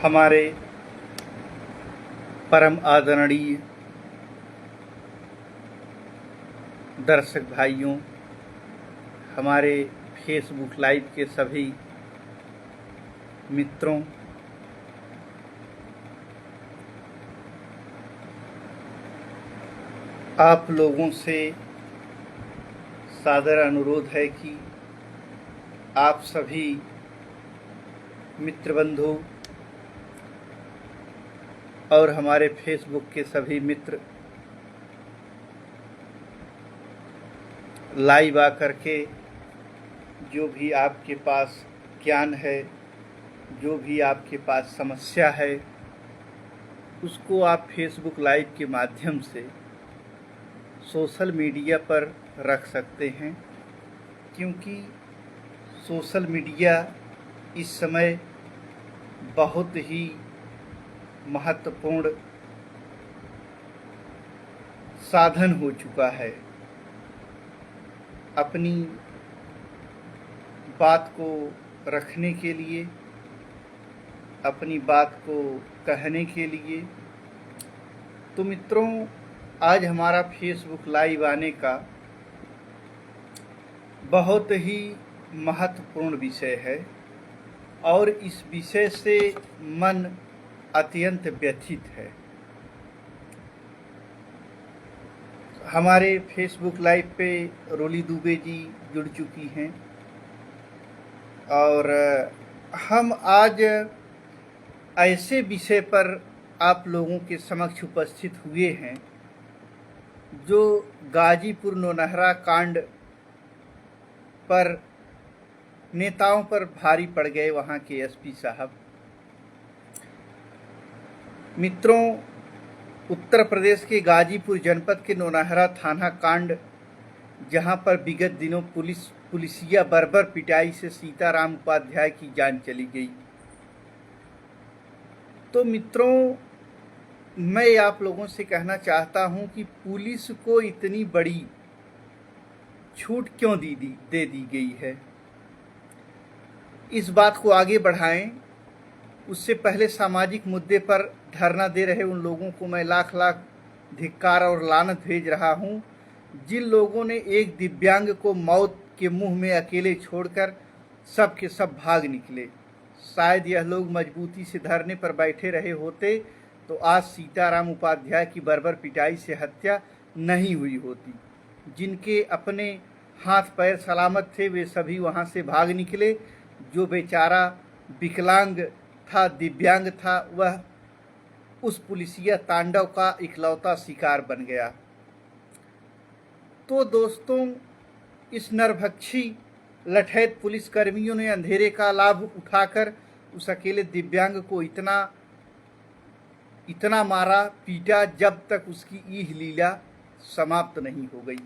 हमारे परम आदरणीय दर्शक भाइयों, हमारे फेसबुक लाइव के सभी मित्रों, आप लोगों से सादर अनुरोध है कि आप सभी मित्र बंधु और हमारे फेसबुक के सभी मित्र लाइव आकर के जो भी आपके पास ज्ञान है, जो भी आपके पास समस्या है, उसको आप फेसबुक लाइव के माध्यम से सोशल मीडिया पर रख सकते हैं, क्योंकि सोशल मीडिया इस समय बहुत ही महत्वपूर्ण साधन हो चुका है। अपनी बात को रखने के लिए, अपनी बात को कहने के लिए। तो मित्रों, आज हमारा फेसबुक लाइव आने का बहुत ही महत्वपूर्ण विषय है और इस विषय से मन अत्यंत व्यथित है। हमारे फेसबुक लाइव पे रोली दुबे जी जुड़ चुकी हैं और हम आज ऐसे विषय पर आप लोगों के समक्ष उपस्थित हुए हैं जो गाजीपुर नौनहरा कांड पर नेताओं पर भारी पड़ गए, वहाँ के एसपी साहब। मित्रों, उत्तर प्रदेश के गाजीपुर जनपद के नौनहरा थाना कांड, जहां पर विगत दिनों पुलिसिया बर्बर पिटाई से सीताराम उपाध्याय की जान चली गई। तो मित्रों, मैं आप लोगों से कहना चाहता हूं कि पुलिस को इतनी बड़ी छूट क्यों दे दी गई है। इस बात को आगे बढ़ाएं, उससे पहले सामाजिक मुद्दे पर धरना दे रहे उन लोगों को मैं लाख लाख धिक्कार और लानत भेज रहा हूं, जिन लोगों ने एक दिव्यांग को मौत के मुंह में अकेले छोड़कर सब के सब भाग निकले। शायद यह लोग मजबूती से धरने पर बैठे रहे होते तो आज सीताराम उपाध्याय की बर्बर पिटाई से हत्या नहीं हुई होती। जिनके अपने हाथ पैर सलामत थे वे सभी वहां से भाग निकले। जो बेचारा विकलांग था, दिव्यांग था, वह उस पुलिसिया तांडव का इकलौता शिकार बन गया। तो दोस्तों, इस नरभक्षी लठैत पुलिस कर्मियों ने अंधेरे का लाभ उठाकर उस अकेले दिव्यांग को इतना मारा पीटा जब तक उसकी ईह लीला समाप्त नहीं हो गई।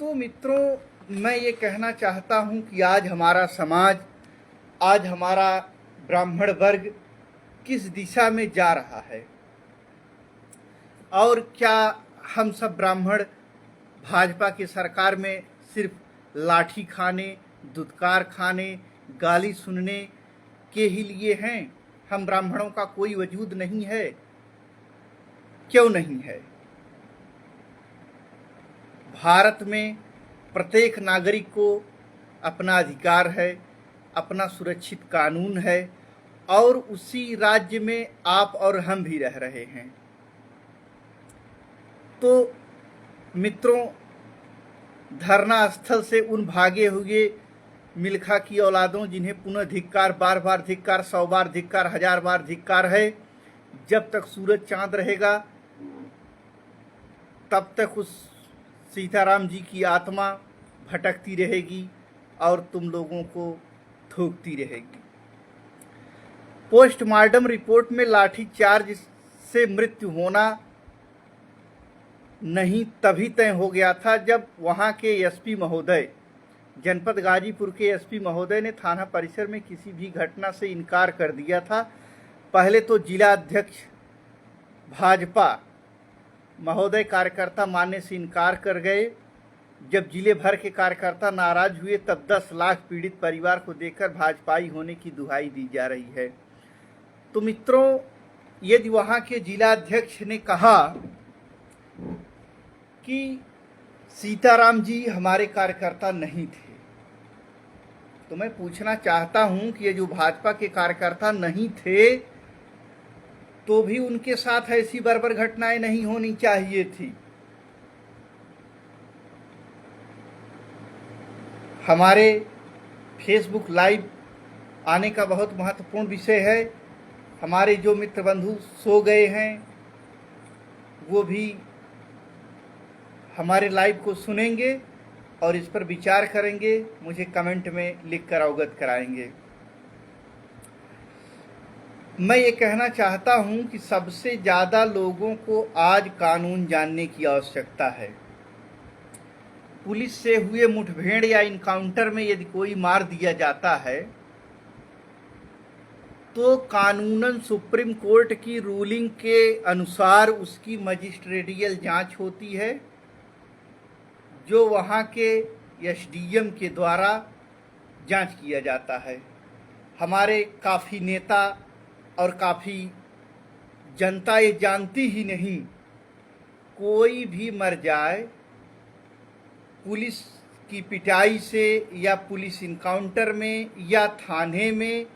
तो मित्रों, मैं ये कहना चाहता हूँ कि आज हमारा समाज, आज हमारा ब्राह्मण वर्ग किस दिशा में जा रहा है और क्या हम सब ब्राह्मण भाजपा की सरकार में सिर्फ लाठी खाने, दुत्कार खाने, गाली सुनने के ही लिए हैं? हम ब्राह्मणों का कोई वजूद नहीं है? क्यों नहीं है? भारत में प्रत्येक नागरिक को अपना अधिकार है, अपना सुरक्षित कानून है और उसी राज्य में आप और हम भी रह रहे हैं। तो मित्रों, धरना स्थल से उन भागे हुए मिल्खा की औलादों, जिन्हें पुनः धिक्कार, बार बार धिक्कार, 100 बार धिक्कार, 1000 बार धिक्कार है। जब तक सूरज चांद रहेगा तब तक उस सीताराम जी की आत्मा भटकती रहेगी और तुम लोगों को थूकती रहेगी। पोस्टमार्टम रिपोर्ट में लाठीचार्ज से मृत्यु होना नहीं तभी तय हो गया था जब वहां के एसपी महोदय, जनपद गाजीपुर के एसपी महोदय ने थाना परिसर में किसी भी घटना से इनकार कर दिया था। पहले तो जिला अध्यक्ष भाजपा महोदय कार्यकर्ता मानने से इनकार कर गए। जब जिले भर के कार्यकर्ता नाराज हुए तब 10 लाख पीड़ित परिवार को देखकर भाजपाई होने की दुहाई दी जा रही है। तो मित्रों, यदि वहाँ के जिलाध्यक्ष ने कहा कि सीताराम जी हमारे कार्यकर्ता नहीं थे, तो मैं पूछना चाहता हूं कि ये जो भाजपा के कार्यकर्ता नहीं थे तो भी उनके साथ ऐसी बर्बर घटनाएं नहीं होनी चाहिए थी। हमारे फेसबुक लाइव आने का बहुत महत्वपूर्ण विषय है। हमारे जो मित्र बंधु सो गए हैं वो भी हमारे लाइव को सुनेंगे और इस पर विचार करेंगे, मुझे कमेंट में लिखकर अवगत कराएंगे। मैं ये कहना चाहता हूं कि सबसे ज़्यादा लोगों को आज कानून जानने की आवश्यकता है। पुलिस से हुए मुठभेड़ या इनकाउंटर में यदि कोई मार दिया जाता है तो कानूनन सुप्रीम कोर्ट की रूलिंग के अनुसार उसकी मजिस्ट्रेटियल जांच होती है, जो वहाँ के एसडीएम के द्वारा जांच किया जाता है। हमारे काफ़ी नेता और काफ़ी जनता ये जानती ही नहीं, कोई भी मर जाए पुलिस की पिटाई से या पुलिस इनकाउंटर में या थाने में,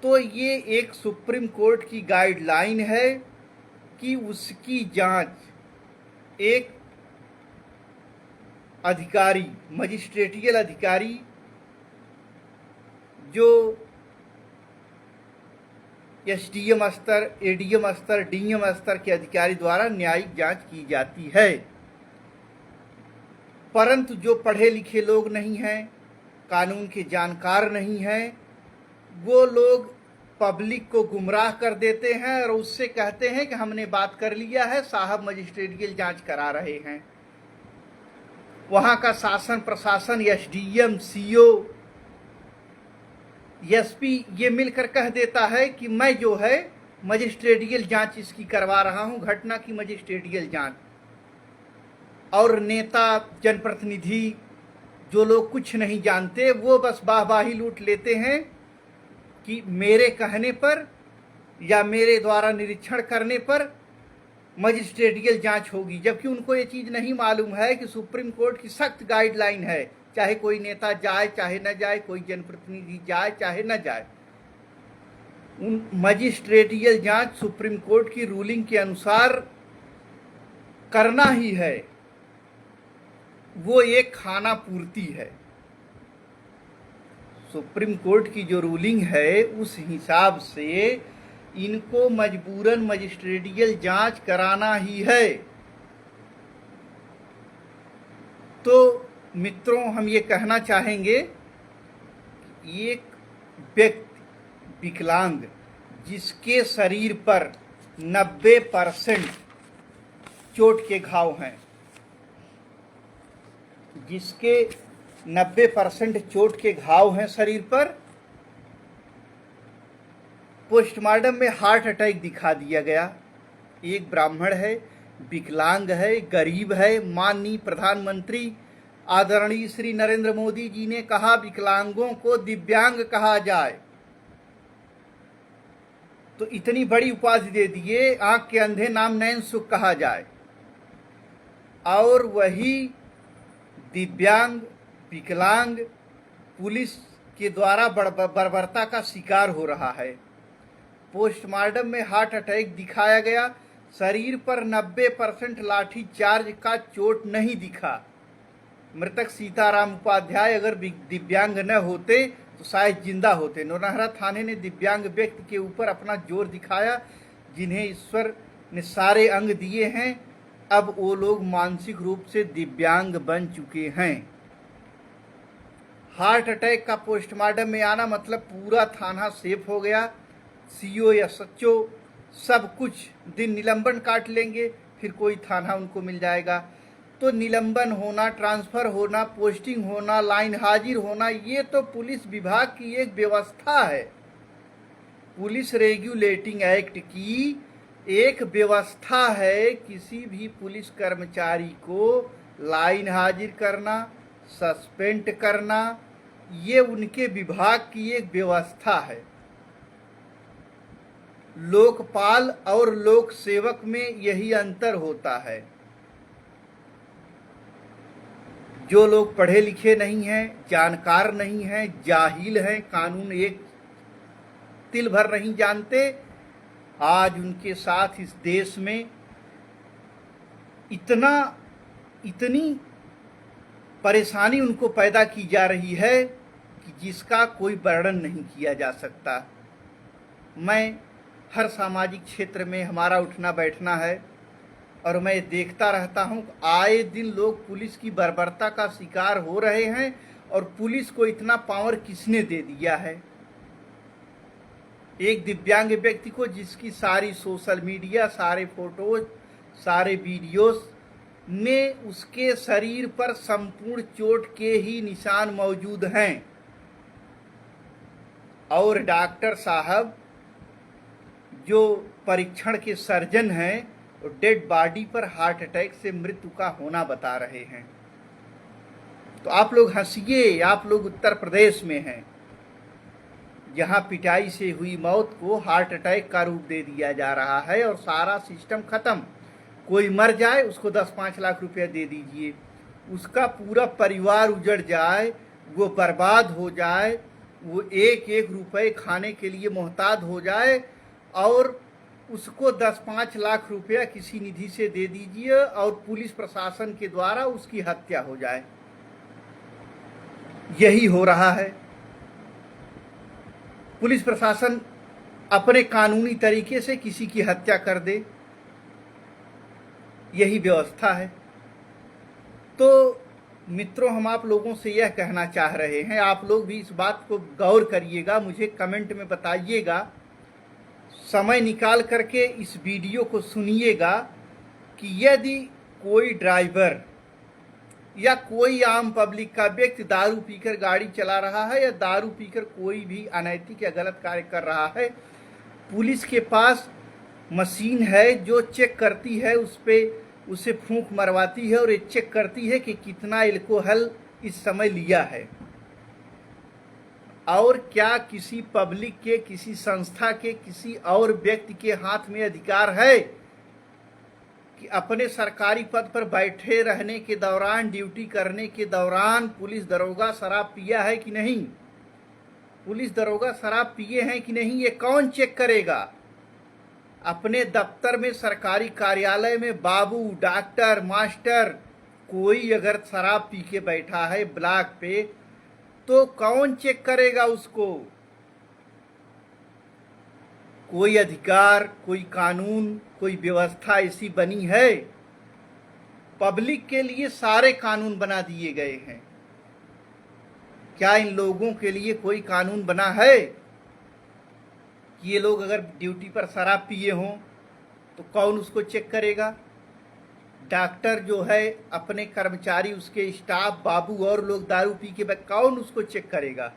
तो ये एक सुप्रीम कोर्ट की गाइडलाइन है कि उसकी जांच एक अधिकारी, मजिस्ट्रेटियल अधिकारी जो एसडीएम स्तर, एडीएम स्तर, डीएम स्तर के अधिकारी द्वारा न्यायिक जांच की जाती है। परंतु जो पढ़े लिखे लोग नहीं हैं, कानून के जानकार नहीं हैं, वो लोग पब्लिक को गुमराह कर देते हैं और उससे कहते हैं कि हमने बात कर लिया है, साहब मजिस्ट्रेटियल जांच करा रहे हैं। वहाँ का शासन प्रशासन, एसडीएम, सीओ, एसपी ये मिलकर कह देता है कि मैं जो है मजिस्ट्रेटियल जांच इसकी करवा रहा हूँ, घटना की मजिस्ट्रेटियल जांच। और नेता, जनप्रतिनिधि, जो लोग कुछ नहीं जानते, वो बस वाहवाही लूट लेते हैं कि मेरे कहने पर या मेरे द्वारा निरीक्षण करने पर मजिस्ट्रेटियल जांच होगी, जबकि उनको ये चीज़ नहीं मालूम है कि सुप्रीम कोर्ट की सख्त गाइडलाइन है, चाहे कोई नेता जाए चाहे न जाए, कोई जनप्रतिनिधि जाए चाहे न जाए, उन मजिस्ट्रेटियल जांच सुप्रीम कोर्ट की रूलिंग के अनुसार करना ही है। वो एक खाना पूर्ति है। सुप्रीम कोर्ट की जो रूलिंग है उस हिसाब से इनको मजबूरन मजिस्ट्रेटियल जांच कराना ही है। तो मित्रों, हम ये कहना चाहेंगे, एक व्यक्ति विकलांग जिसके शरीर पर 90% चोट के घाव हैं, जिसके 90% चोट के घाव हैं शरीर पर, पोस्टमार्टम में हार्ट अटैक दिखा दिया गया। एक ब्राह्मण है, विकलांग है, गरीब है। माननीय प्रधानमंत्री आदरणीय श्री नरेंद्र मोदी जी ने कहा विकलांगों को दिव्यांग कहा जाए, तो इतनी बड़ी उपाधि दे दिए, आंख के अंधे नाम नयन सुख कहा जाए। और वही दिव्यांग, विकलांग पुलिस के द्वारा बर्बरता का शिकार हो रहा है। पोस्टमार्टम में हार्ट अटैक दिखाया गया, शरीर पर 90% लाठी चार्ज का चोट नहीं दिखा। मृतक सीताराम उपाध्याय अगर दिव्यांग न होते तो शायद जिंदा होते। नौनहरा थाने ने दिव्यांग व्यक्ति के ऊपर अपना जोर दिखाया, जिन्हें ईश्वर ने सारे अंग दिए हैं। अब वो लोग मानसिक रूप से दिव्यांग बन चुके हैं। हार्ट अटैक का पोस्टमार्टम में आना मतलब पूरा थाना सेफ हो गया। सीओ या सच्चो सब कुछ दिन निलंबन काट लेंगे, फिर कोई थाना उनको मिल जाएगा। तो निलंबन होना, ट्रांसफर होना, पोस्टिंग होना, लाइन हाजिर होना, ये तो पुलिस विभाग की एक व्यवस्था है। पुलिस रेगुलेटिंग एक्ट की एक व्यवस्था है। किसी भी पुलिस कर्मचारी को लाइन हाजिर करना, सस्पेंड करना, ये उनके विभाग की एक व्यवस्था है। लोकपाल और लोक सेवक में यही अंतर होता है। जो लोग पढ़े लिखे नहीं हैं, जानकार नहीं हैं, जाहिल हैं, कानून एक तिल भर नहीं जानते, आज उनके साथ इस देश में इतनी परेशानी उनको पैदा की जा रही है कि जिसका कोई वर्णन नहीं किया जा सकता। मैं हर सामाजिक क्षेत्र में हमारा उठना बैठना है और मैं देखता रहता हूं कि आए दिन लोग पुलिस की बर्बरता का शिकार हो रहे हैं। और पुलिस को इतना पावर किसने दे दिया है? एक दिव्यांग व्यक्ति को, जिसकी सारी सोशल मीडिया, सारे फोटोज, सारे वीडियोस में उसके शरीर पर संपूर्ण चोट के ही निशान मौजूद हैं, और डॉक्टर साहब जो परीक्षण के सर्जन हैं, और डेड बॉडी पर हार्ट अटैक से मृत्यु का होना बता रहे हैं। तो आप लोग हंसिए, आप लोग उत्तर प्रदेश में हैं जहां पिटाई से हुई मौत को हार्ट अटैक का रूप दे दिया जा रहा है और सारा सिस्टम खत्म। कोई मर जाए उसको 10-5 लाख रुपया दे दीजिए, उसका पूरा परिवार उजड़ जाए, वो बर्बाद हो जाए, वो एक एक रुपए खाने के लिए मोहताज हो जाए और उसको 10-5 लाख रुपया किसी निधि से दे दीजिए और पुलिस प्रशासन के द्वारा उसकी हत्या हो जाए। यही हो रहा है। पुलिस प्रशासन अपने कानूनी तरीके से किसी की हत्या कर दे, यही व्यवस्था है। तो मित्रों, हम आप लोगों से यह कहना चाह रहे हैं, आप लोग भी इस बात को गौर करिएगा, मुझे कमेंट में बताइएगा, समय निकाल करके इस वीडियो को सुनिएगा कि यदि कोई ड्राइवर या कोई आम पब्लिक का व्यक्ति दारू पीकर गाड़ी चला रहा है या दारू पीकर कोई भी अनैतिक या गलत कार्य कर रहा है, पुलिस के पास मशीन है जो चेक करती है, उसे फूंक मरवाती है और ये चेक करती है कि कितना अल्कोहल इस समय लिया है। और क्या किसी पब्लिक के, किसी संस्था के, किसी और व्यक्ति के हाथ में अधिकार है कि अपने सरकारी पद पर बैठे रहने के दौरान, ड्यूटी करने के दौरान पुलिस दरोगा शराब पिया है कि नहीं, पुलिस दरोगा शराब पिए हैं कि नहीं, ये कौन चेक करेगा? अपने दफ्तर में, सरकारी कार्यालय में बाबू, डॉक्टर, मास्टर कोई अगर शराब पी के बैठा है ब्लॉक पे, तो कौन चेक करेगा उसको? कोई अधिकार, कोई कानून, कोई व्यवस्था ऐसी बनी है? पब्लिक के लिए सारे कानून बना दिए गए हैं, क्या इन लोगों के लिए कोई कानून बना है कि ये लोग अगर ड्यूटी पर शराब पिए हों तो कौन उसको चेक करेगा? डॉक्टर जो है, अपने कर्मचारी, उसके स्टाफ, बाबू और लोग दारू पी के कौन उसको चेक करेगा?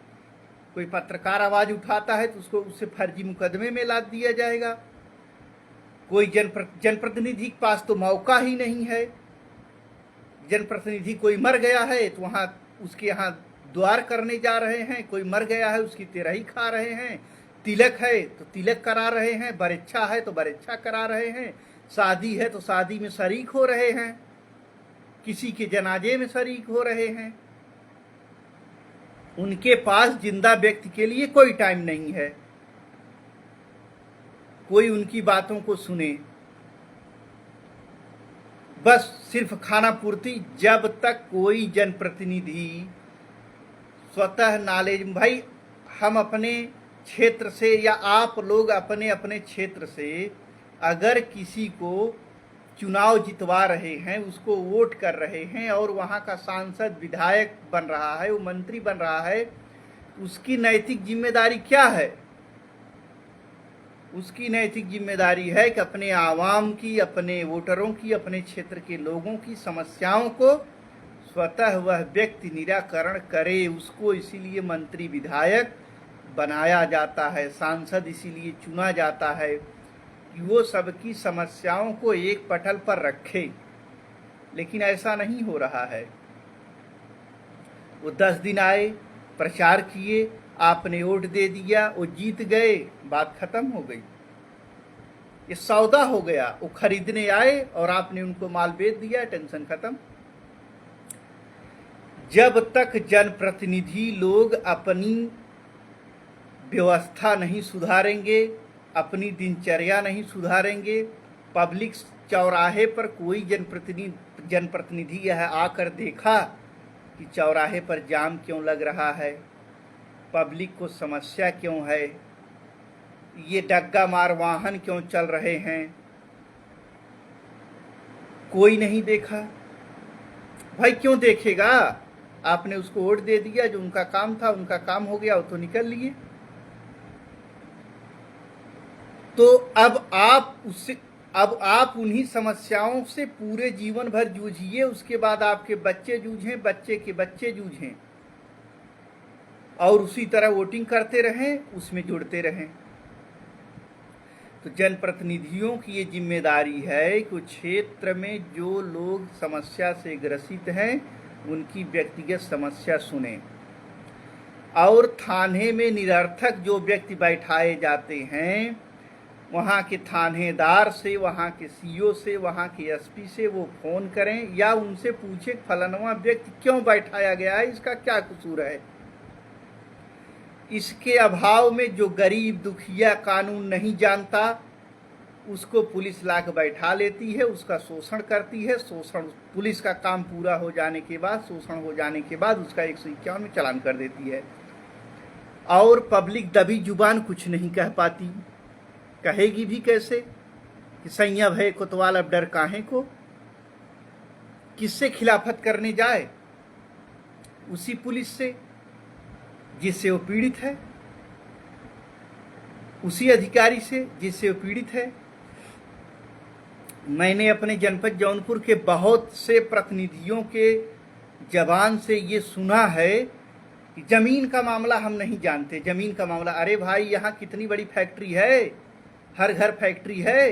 कोई पत्रकार आवाज उठाता है तो उससे फर्जी मुकदमे में लाद दिया जाएगा। कोई जनप्रतिनिधि के पास तो मौका ही नहीं है। जनप्रतिनिधि कोई मर गया है तो वहां उसके यहाँ द्वार करने जा रहे हैं, कोई मर गया है उसकी तिरही खा रहे हैं, तिलक है तो तिलक करा रहे हैं, बरेच्छा है तो बरेच्छा करा रहे हैं, शादी है तो शादी में शरीक हो रहे हैं, किसी के जनाजे में शरीक हो रहे हैं। उनके पास जिंदा व्यक्ति के लिए कोई टाइम नहीं है, कोई उनकी बातों को सुने। बस सिर्फ खाना पूर्ति। जब तक कोई जनप्रतिनिधि स्वतः नॉलेज, भाई हम अपने क्षेत्र से या आप लोग अपने अपने क्षेत्र से अगर किसी को चुनाव जितवा रहे हैं, उसको वोट कर रहे हैं और वहाँ का सांसद, विधायक बन रहा है, वो मंत्री बन रहा है, उसकी नैतिक जिम्मेदारी क्या है? उसकी नैतिक जिम्मेदारी है कि अपने आवाम की, अपने वोटरों की, अपने क्षेत्र के लोगों की समस्याओं को स्वतः वह व्यक्ति निराकरण करे। उसको इसीलिए मंत्री, विधायक बनाया जाता है, सांसद इसीलिए चुना जाता है कि वो सबकी समस्याओं को एक पटल पर रखे। लेकिन ऐसा नहीं हो रहा है। वो 10 दिन आए, प्रचार किए, आपने वोट दे दिया, वो जीत गए, बात खत्म हो गई। ये सौदा हो गया, वो खरीदने आए और आपने उनको माल बेच दिया, टेंशन खत्म। जब तक जनप्रतिनिधि लोग अपनी व्यवस्था नहीं सुधारेंगे, अपनी दिनचर्या नहीं सुधारेंगे, पब्लिक चौराहे पर कोई जनप्रतिनिधि यह आकर देखा कि चौराहे पर जाम क्यों लग रहा है, पब्लिक को समस्या क्यों है, ये डग्गा मार वाहन क्यों चल रहे हैं, कोई नहीं देखा। भाई क्यों देखेगा? आपने उसको वोट दे दिया, जो उनका काम था उनका काम हो गया, वो तो निकल लिए। तो अब आप उन्हीं समस्याओं से पूरे जीवन भर जूझिए, उसके बाद आपके बच्चे जूझें, बच्चे के बच्चे जूझें, और उसी तरह वोटिंग करते रहें, उसमें जुड़ते रहें। तो जनप्रतिनिधियों की ये जिम्मेदारी है कि क्षेत्र में जो लोग समस्या से ग्रसित हैं उनकी व्यक्तिगत समस्या सुने, और थाने में निरर्थक जो व्यक्ति बैठाए जाते हैं वहाँ के थानेदार से, वहाँ के सीओ से, वहाँ के एसपी से वो फोन करें या उनसे पूछे फलानवा व्यक्ति क्यों बैठाया गया है, इसका क्या कसूर है। इसके अभाव में जो गरीब दुखिया कानून नहीं जानता उसको पुलिस लाकर बैठा लेती है, उसका शोषण करती है। शोषण पुलिस का काम पूरा हो जाने के बाद, शोषण हो जाने के बाद उसका 151 में चालान कर देती है, और पब्लिक दबी जुबान कुछ नहीं कह पाती। कहेगी भी कैसे कि सैया भय कोतवाल अब डर काहे को, किससे खिलाफत करने जाए? उसी पुलिस से जिससे वो पीड़ित है, उसी अधिकारी से जिससे वो पीड़ित है। मैंने अपने जनपद जौनपुर के बहुत से प्रतिनिधियों के जबान से ये सुना है कि जमीन का मामला हम नहीं जानते, जमीन का मामला। अरे भाई यहाँ कितनी बड़ी फैक्ट्री है, हर घर फैक्ट्री है,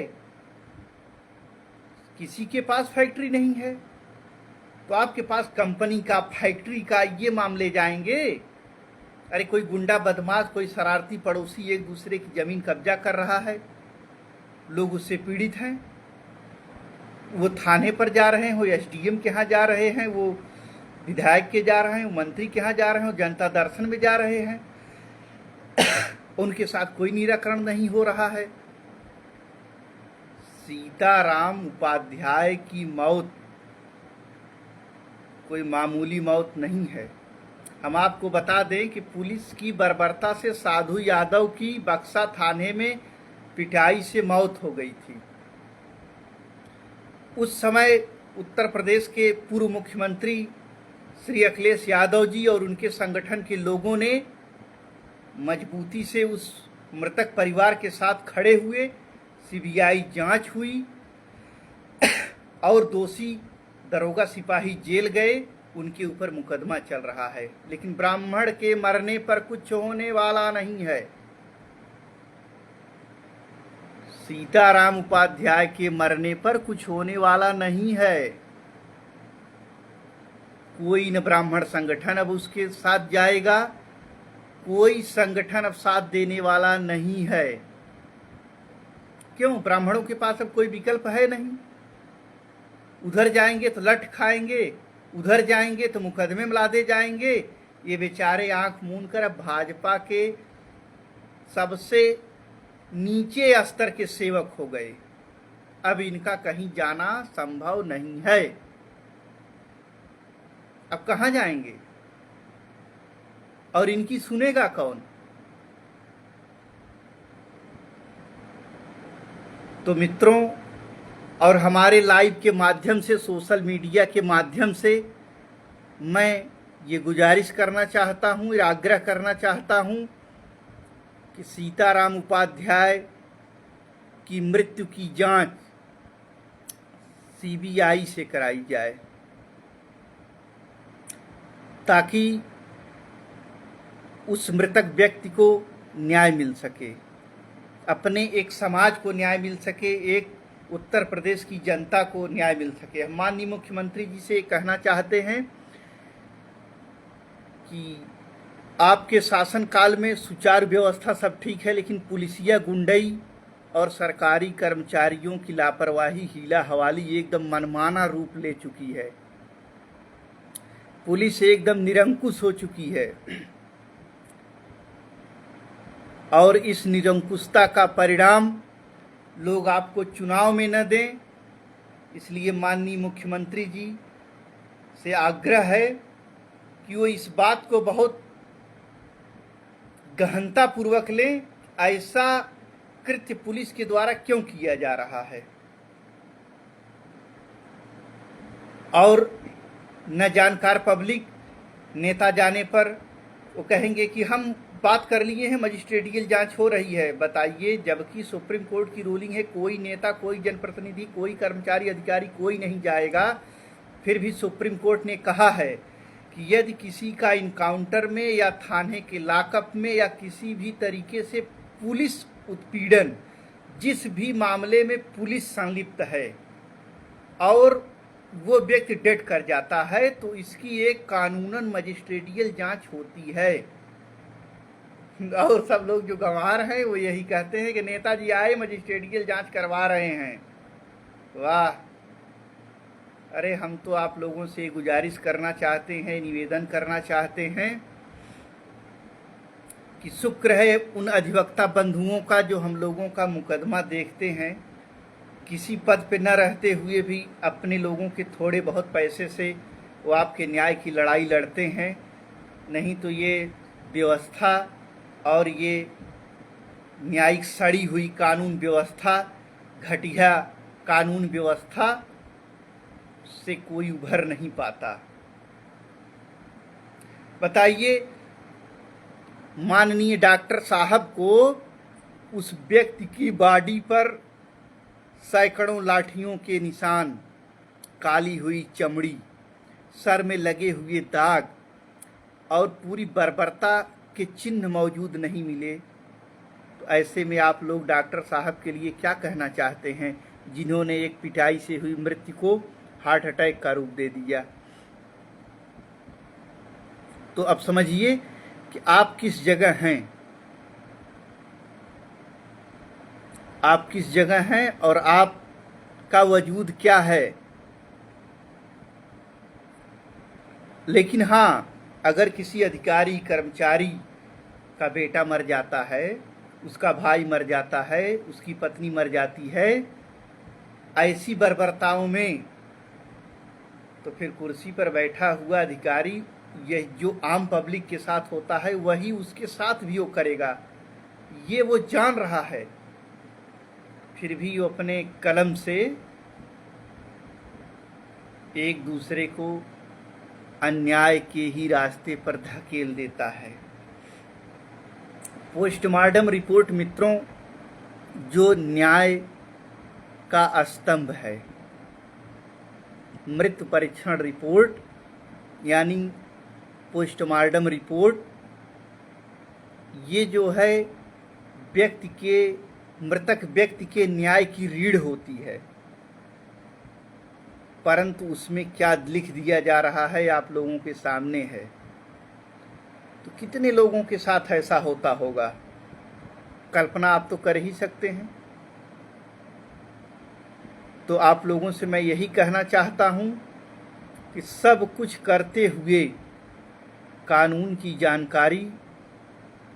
किसी के पास फैक्ट्री नहीं है, तो आपके पास कंपनी का, फैक्ट्री का ये मामले जाएंगे। अरे कोई गुंडा बदमाश, कोई शरारती पड़ोसी एक दूसरे की जमीन कब्जा कर रहा है, लोग उससे पीड़ित हैं, वो थाने पर जा रहे हैं, वो एसडीएम के यहाँ जा रहे हैं, वो विधायक के जा रहे हैं, वो मंत्री के यहाँ जा रहे हैं, वो जनता दर्शन में जा रहे हैं, उनके साथ कोई निराकरण नहीं हो रहा है। सीताराम उपाध्याय की मौत कोई मामूली मौत नहीं है। हम आपको बता दें कि पुलिस की बर्बरता से साधु यादव की बक्सा थाने में पिटाई से मौत हो गई थी। उस समय उत्तर प्रदेश के पूर्व मुख्यमंत्री श्री अखिलेश यादव जी और उनके संगठन के लोगों ने मजबूती से उस मृतक परिवार के साथ खड़े हुए, सीबीआई जांच हुई और दोषी दरोगा सिपाही जेल गए, उनके ऊपर मुकदमा चल रहा है। लेकिन ब्राह्मण के मरने पर कुछ होने वाला नहीं है। सीताराम उपाध्याय के मरने पर कुछ होने वाला नहीं है। कोई न ब्राह्मण संगठन अब उसके साथ जाएगा, कोई संगठन अब साथ देने वाला नहीं है। क्यों? ब्राह्मणों के पास अब कोई विकल्प है नहीं। उधर जाएंगे तो लठ खाएंगे, उधर जाएंगे तो मुकदमे में लादे जाएंगे। ये बेचारे आंख मूंद कर अब भाजपा के सबसे नीचे स्तर के सेवक हो गए। अब इनका कहीं जाना संभव नहीं है। अब कहाँ जाएंगे और इनकी सुनेगा कौन? तो मित्रों, और हमारे लाइव के माध्यम से, सोशल मीडिया के माध्यम से मैं ये गुजारिश करना चाहता हूँ, आग्रह करना चाहता हूँ कि सीताराम उपाध्याय की मृत्यु की जांच सीबीआई से कराई जाए, ताकि उस मृतक व्यक्ति को न्याय मिल सके, अपने एक समाज को न्याय मिल सके, एक उत्तर प्रदेश की जनता को न्याय मिल सके। हम माननीय मुख्यमंत्री जी से कहना चाहते हैं कि आपके शासन काल में सुचारू व्यवस्था सब ठीक है, लेकिन पुलिसिया गुंडई और सरकारी कर्मचारियों की लापरवाही, हीला हवाली एकदम मनमाना रूप ले चुकी है। पुलिस एकदम निरंकुश हो चुकी है और इस निरंकुशता का परिणाम लोग आपको चुनाव में न दें। इसलिए माननीय मुख्यमंत्री जी से आग्रह है कि वो इस बात को बहुत गहनता पूर्वक लें, ऐसा कृत्य पुलिस के द्वारा क्यों किया जा रहा है। और न जानकार पब्लिक नेता जाने पर वो कहेंगे कि हम बात कर लिए हैं, मजिस्ट्रेटियल जांच हो रही है। बताइए, जबकि सुप्रीम कोर्ट की रूलिंग है कोई नेता, कोई जनप्रतिनिधि, कोई कर्मचारी अधिकारी कोई नहीं जाएगा। फिर भी सुप्रीम कोर्ट ने कहा है कि यदि किसी का इनकाउंटर में या थाने के लॉकअप में या किसी भी तरीके से पुलिस उत्पीड़न, जिस भी मामले में पुलिस संलिप्त है और वो व्यक्ति डेड कर जाता है, तो इसकी एक कानूनन मजिस्ट्रेटियल जांच होती है। और सब लोग जो गंवार हैं वो यही कहते हैं कि नेताजी आए, मजिस्ट्रेटियल जांच करवा रहे हैं। वाह! अरे हम तो आप लोगों से गुजारिश करना चाहते हैं, निवेदन करना चाहते हैं कि शुक्र है उन अधिवक्ता बंधुओं का जो हम लोगों का मुकदमा देखते हैं, किसी पद पे न रहते हुए भी अपने लोगों के थोड़े बहुत पैसे से वो आपके न्याय की लड़ाई लड़ते हैं। नहीं तो ये व्यवस्था और ये न्यायिक सड़ी हुई कानून व्यवस्था, घटिया कानून व्यवस्था से कोई उभर नहीं पाता। बताइए, माननीय डॉक्टर साहब को उस व्यक्ति की बॉडी पर सैकड़ों लाठियों के निशान, काली हुई चमड़ी, सर में लगे हुए दाग और पूरी बर्बरता के चिन्ह मौजूद नहीं मिले। तो ऐसे में आप लोग डॉक्टर साहब के लिए क्या कहना चाहते हैं, जिन्होंने एक पिटाई से हुई मृत्यु को हार्ट अटैक का रूप दे दिया। तो अब समझिए कि आप किस जगह हैं, आप किस जगह हैं और आपका वजूद क्या है। लेकिन हाँ, अगर किसी अधिकारी कर्मचारी का बेटा मर जाता है, उसका भाई मर जाता है, उसकी पत्नी मर जाती है, ऐसी बर्बरताओं में तो फिर कुर्सी पर बैठा हुआ अधिकारी यह जो आम पब्लिक के साथ होता है वही उसके साथ भी वो करेगा, ये वो जान रहा है। फिर भी वो अपने कलम से एक दूसरे को अन्याय के ही रास्ते पर धकेल देता है। पोस्टमार्टम रिपोर्ट मित्रों, जो न्याय का स्तंभ है, मृत्यु परीक्षण रिपोर्ट यानी पोस्टमार्टम रिपोर्ट, ये जो है व्यक्ति के, मृतक व्यक्ति के न्याय की रीढ़ होती है। परंतु उसमें क्या लिख दिया जा रहा है आप लोगों के सामने है। तो कितने लोगों के साथ ऐसा होता होगा, कल्पना आप तो कर ही सकते हैं। तो आप लोगों से मैं यही कहना चाहता हूं कि सब कुछ करते हुए कानून की जानकारी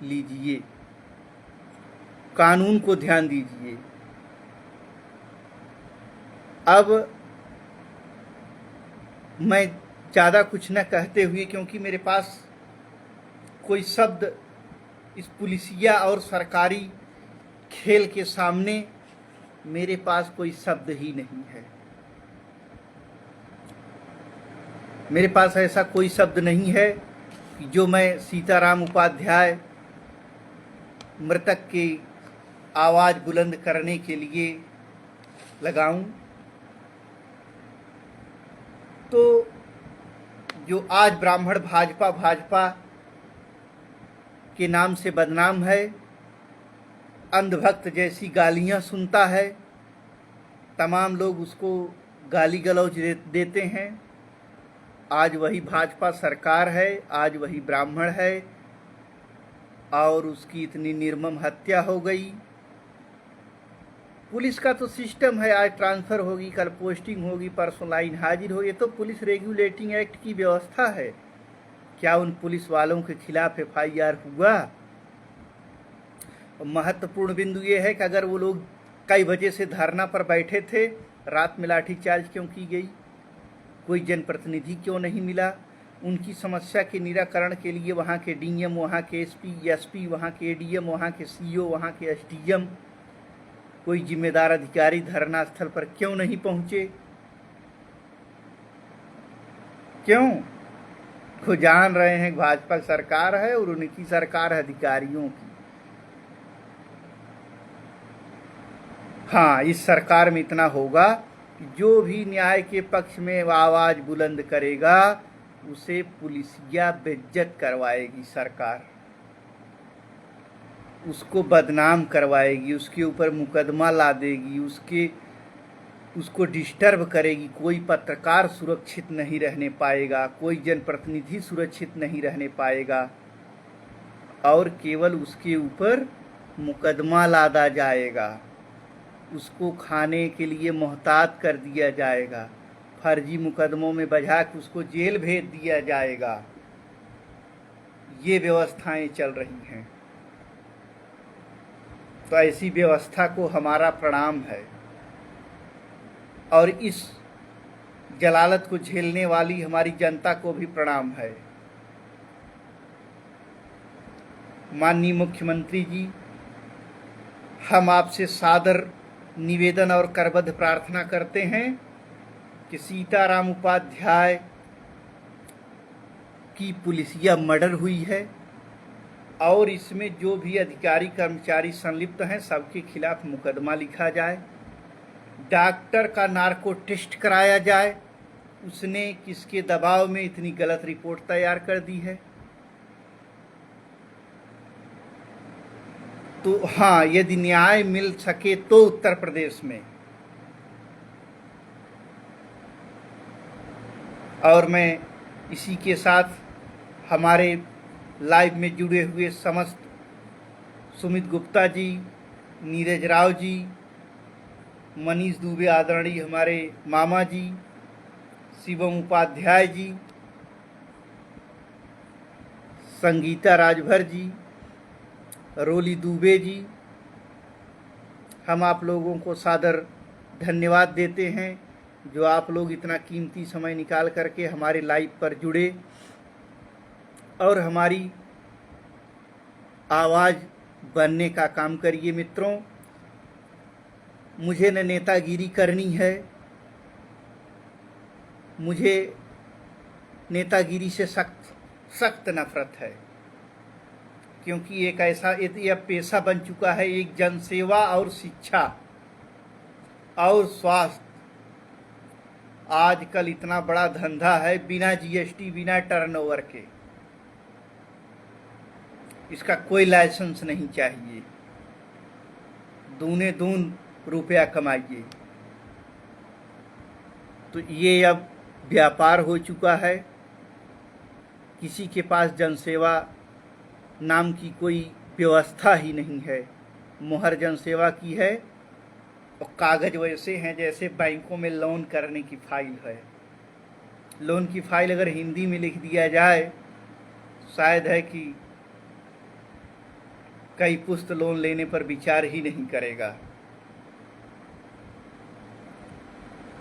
लीजिए, कानून को ध्यान दीजिए। अब मैं ज़्यादा कुछ न कहते हुए, क्योंकि मेरे पास कोई शब्द इस पुलिसिया और सरकारी खेल के सामने मेरे पास कोई शब्द ही नहीं है। मेरे पास ऐसा कोई शब्द नहीं है कि जो मैं सीताराम उपाध्याय मृतक की आवाज़ बुलंद करने के लिए लगाऊं। तो जो आज ब्राह्मण भाजपा के नाम से बदनाम है, अंधभक्त जैसी गालियां सुनता है, तमाम लोग उसको गाली गलौज देते हैं। आज वही भाजपा सरकार है, आज वही ब्राह्मण है और उसकी इतनी निर्मम हत्या हो गई। पुलिस का तो सिस्टम है, आज ट्रांसफ़र होगी, कल पोस्टिंग होगी, परसों लाइन हाजिर होगी। ये तो पुलिस रेगुलेटिंग एक्ट की व्यवस्था है। क्या उन पुलिस वालों के खिलाफ FIR हुआ? महत्वपूर्ण बिंदु ये है कि अगर वो लोग कई बजे से धरना पर बैठे थे, रात में लाठीचार्ज क्यों की गई? कोई जनप्रतिनिधि क्यों नहीं मिला? उनकी समस्या के निराकरण के लिए वहाँ के DM, वहाँ के SP, SP, वहाँ के ADM, वहाँ के CO, वहाँ के SDM, कोई जिम्मेदार अधिकारी धरना स्थल पर क्यों नहीं पहुँचे? क्यों? वो जान रहे हैं भाजपा सरकार है और उनकी सरकार है अधिकारियों की। हाँ, इस सरकार में इतना होगा कि जो भी न्याय के पक्ष में आवाज़ बुलंद करेगा उसे पुलिसिया बेइज्जत करवाएगी सरकार, उसको बदनाम करवाएगी, उसके ऊपर मुकदमा ला देगी, उसको डिस्टर्ब करेगी। कोई पत्रकार सुरक्षित नहीं रहने पाएगा, कोई जनप्रतिनिधि सुरक्षित नहीं रहने पाएगा और केवल उसके ऊपर मुकदमा लादा जाएगा, उसको खाने के लिए मोहताज कर दिया जाएगा, फर्जी मुकदमों में बजा के उसको जेल भेज दिया जाएगा। ये व्यवस्थाएं चल रही हैं। तो ऐसी व्यवस्था को हमारा प्रणाम है और इस जलालत को झेलने वाली हमारी जनता को भी प्रणाम है। माननीय मुख्यमंत्री जी, हम आपसे सादर निवेदन और करबद्ध प्रार्थना करते हैं कि सीताराम उपाध्याय की पुलिसिया मर्डर हुई है और इसमें जो भी अधिकारी कर्मचारी संलिप्त हैं सबके खिलाफ मुकदमा लिखा जाए, डॉक्टर का नार्को टेस्ट कराया जाए, उसने किसके दबाव में इतनी गलत रिपोर्ट तैयार कर दी है। तो हाँ, यदि न्याय मिल सके तो उत्तर प्रदेश में, और मैं इसी के साथ हमारे लाइव में जुड़े हुए समस्त सुमित गुप्ता जी, नीरज राव जी, मनीष दुबे आदरणीय हमारे मामा जी, शिवम उपाध्याय जी, संगीता राजभर जी, रोली दुबे जी, हम आप लोगों को सादर धन्यवाद देते हैं जो आप लोग इतना कीमती समय निकाल करके हमारे लाइव पर जुड़े और हमारी आवाज़ बनने का काम करिए। मित्रों, मुझे न नेतागिरी करनी है, मुझे नेतागिरी से सख्त नफरत है, क्योंकि एक ऐसा यह पेशा बन चुका है, एक जनसेवा और शिक्षा और स्वास्थ्य आजकल इतना बड़ा धंधा है बिना GST, बिना टर्नओवर के। इसका कोई लाइसेंस नहीं चाहिए, दूने दून रुपया कमाइए। तो ये अब व्यापार हो चुका है। किसी के पास जनसेवा नाम की कोई व्यवस्था ही नहीं है। मुहर जनसेवा की है और कागज़ वैसे हैं जैसे बैंकों में लोन करने की फाइल है। लोन की फाइल अगर हिंदी में लिख दिया जाए, शायद है कि कई पुस्त लोन लेने पर विचार ही नहीं करेगा।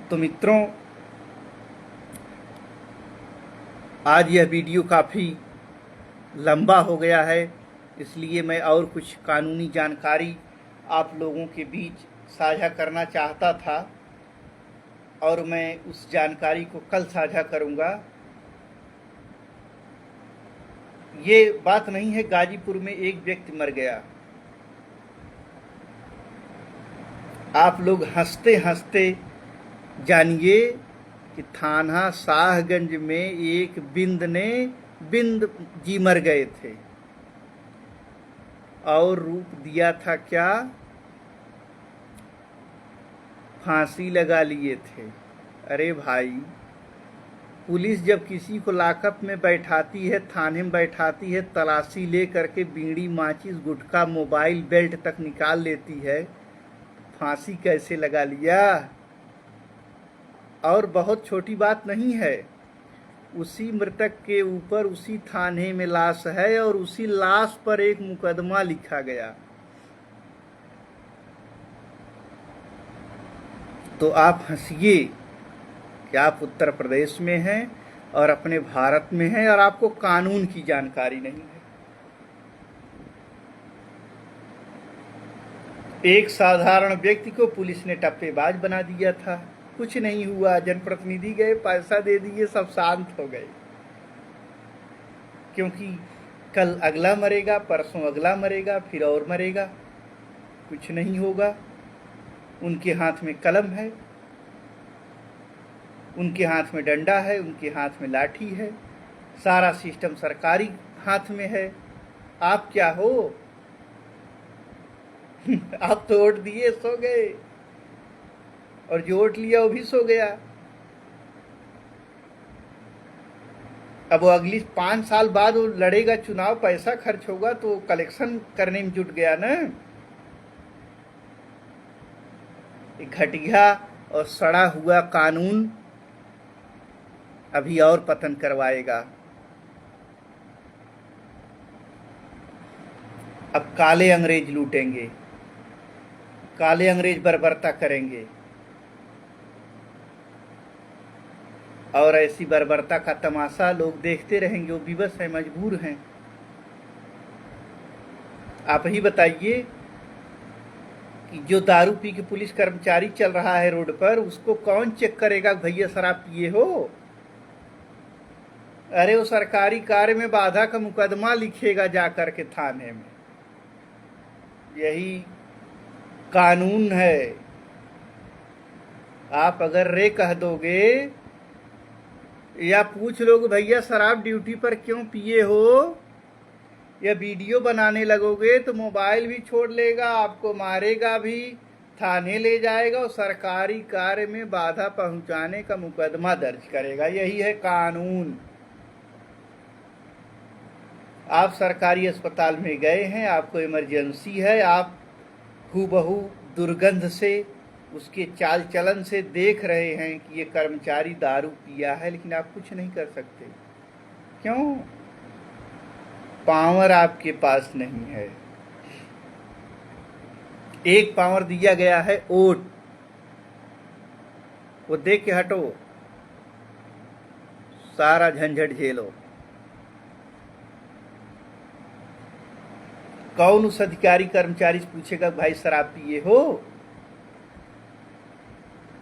तो मित्रों, आज यह वीडियो काफ़ी लंबा हो गया है, इसलिए मैं और कुछ कानूनी जानकारी आप लोगों के बीच साझा करना चाहता था और मैं उस जानकारी को कल साझा करूंगा। ये बात नहीं है गाजीपुर में एक व्यक्ति मर गया। आप लोग हंसते हंसते जानिए कि थाना शाहगंज में एक बिंद जी मर गए थे और रूप दिया था क्या, फांसी लगा लिए थे। अरे भाई, पुलिस जब किसी को लॉकअप में बैठाती है, थाने में बैठाती है, तलाशी ले करके बीड़ी, माचिस, गुटखा, मोबाइल, बेल्ट तक निकाल लेती है, फांसी कैसे लगा लिया। और बहुत छोटी बात नहीं है, उसी मृतक के ऊपर उसी थाने में लाश है और उसी लाश पर एक मुकदमा लिखा गया। तो आप हंसिए कि आप उत्तर प्रदेश में हैं और अपने भारत में हैं और आपको कानून की जानकारी नहीं है। एक साधारण व्यक्ति को पुलिस ने टप्पेबाज बना दिया था, कुछ नहीं हुआ, जनप्रतिनिधि गए, पैसा दे दिए, सब शांत हो गए। क्योंकि कल अगला मरेगा, परसों अगला मरेगा, फिर और मरेगा, कुछ नहीं होगा। उनके हाथ में कलम है, उनके हाथ में डंडा है, उनके हाथ में लाठी है, सारा सिस्टम सरकारी हाथ में है। आप क्या हो? आप तो वोट दिए, सो गए, और जो वोट लिया वो भी सो गया। अब वो अगली 5 साल बाद वो लड़ेगा चुनाव, पैसा खर्च होगा तो कलेक्शन करने में जुट गया ना। एक घटिया और सड़ा हुआ कानून अभी और पतन करवाएगा। अब काले अंग्रेज लूटेंगे, काले अंग्रेज बर्बरता करेंगे, और ऐसी बर्बरता का तमाशा लोग देखते रहेंगे। वो विवश हैं, मजबूर हैं। आप ही बताइए कि जो दारू पी के पुलिस कर्मचारी चल रहा है रोड पर, उसको कौन चेक करेगा भैया शराब पिए हो? अरे वो सरकारी कार्य में बाधा का मुकदमा लिखेगा जाकर के थाने में। यही कानून है। आप अगर रे कह दोगे या पूछ लोगे भैया शराब ड्यूटी पर क्यों पिए हो, या वीडियो बनाने लगोगे तो मोबाइल भी छोड़ लेगा, आपको मारेगा भी, थाने ले जाएगा और सरकारी कार्य में बाधा पहुंचाने का मुकदमा दर्ज करेगा। यही है कानून। आप सरकारी अस्पताल में गए हैं, आपको इमरजेंसी है, आप हूबहू दुर्गंध से, उसके चाल चलन से देख रहे हैं कि ये कर्मचारी दारू पिया है, लेकिन आप कुछ नहीं कर सकते। क्यों? पावर आपके पास नहीं है। एक पावर दिया गया है वोट, वो देख के हटो, सारा झंझट झेलो। कौन उस अधिकारी कर्मचारी से पूछेगा भाई शराब पिए हो?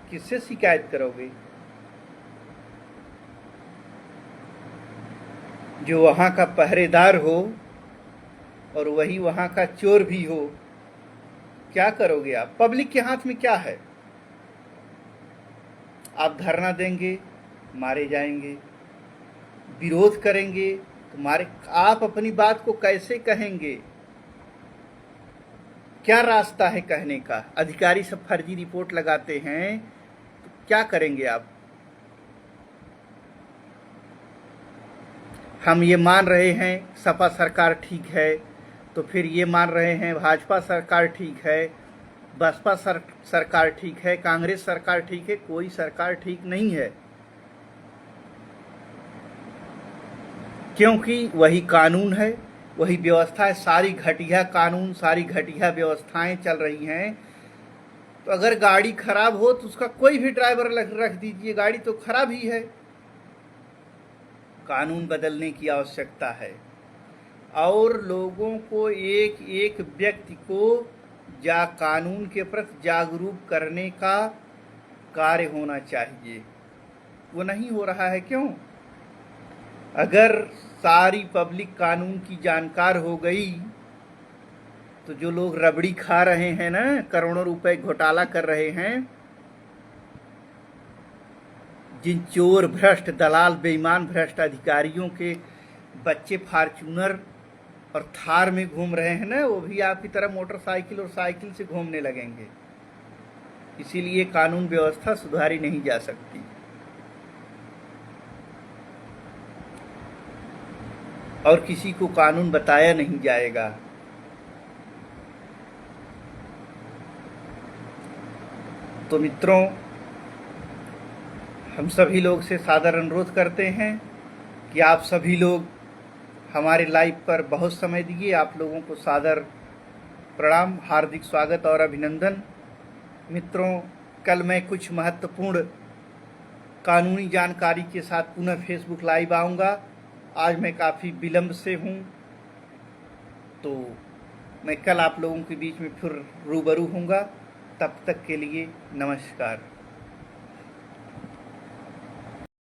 किससे शिकायत करोगे? जो वहां का पहरेदार हो और वही वहां का चोर भी हो, क्या करोगे आप? पब्लिक के हाथ में क्या है? आप धरना देंगे, मारे जाएंगे, विरोध करेंगे तो मारे। आप अपनी बात को कैसे कहेंगे? क्या रास्ता है कहने का? अधिकारी सब फर्जी रिपोर्ट लगाते हैं तो क्या करेंगे आप? हम ये मान रहे हैं सपा सरकार ठीक है, तो फिर ये मान रहे हैं भाजपा सरकार ठीक है, बसपा सरकार ठीक है, कांग्रेस सरकार ठीक है। कोई सरकार ठीक नहीं है, क्योंकि वही कानून है, वही व्यवस्था है। सारी घटिया कानून, सारी घटिया व्यवस्थाएं चल रही हैं। तो अगर गाड़ी खराब हो तो उसका कोई भी ड्राइवर रख दीजिए, गाड़ी तो खराब ही है। कानून बदलने की आवश्यकता है और लोगों को, एक एक व्यक्ति को कानून के प्रति जागरूक करने का कार्य होना चाहिए। वो नहीं हो रहा है। क्यों? अगर सारी पब्लिक कानून की जानकार हो गई तो जो लोग रबड़ी खा रहे हैं ना, करोड़ों रुपए घोटाला कर रहे हैं, जिन चोर भ्रष्ट दलाल बेईमान भ्रष्ट अधिकारियों के बच्चे फॉर्च्यूनर और थार में घूम रहे हैं ना, वो भी आपकी तरह मोटरसाइकिल और साइकिल से घूमने लगेंगे। इसीलिए कानून व्यवस्था सुधारी नहीं जा सकती। और किसी को कानून बताया नहीं जाएगा। तो मित्रों, हम सभी लोग से सादर अनुरोध करते हैं कि आप सभी लोग हमारे लाइव पर बहुत समय दिए। आप लोगों को सादर प्रणाम, हार्दिक स्वागत और अभिनंदन। मित्रों, कल मैं कुछ महत्वपूर्ण कानूनी जानकारी के साथ पुनः फेसबुक लाइव आऊँगा। आज मैं काफ़ी विलम्ब से हूँ, तो मैं कल आप लोगों के बीच में फिर रूबरू हूँगा। तब तक के लिए नमस्कार।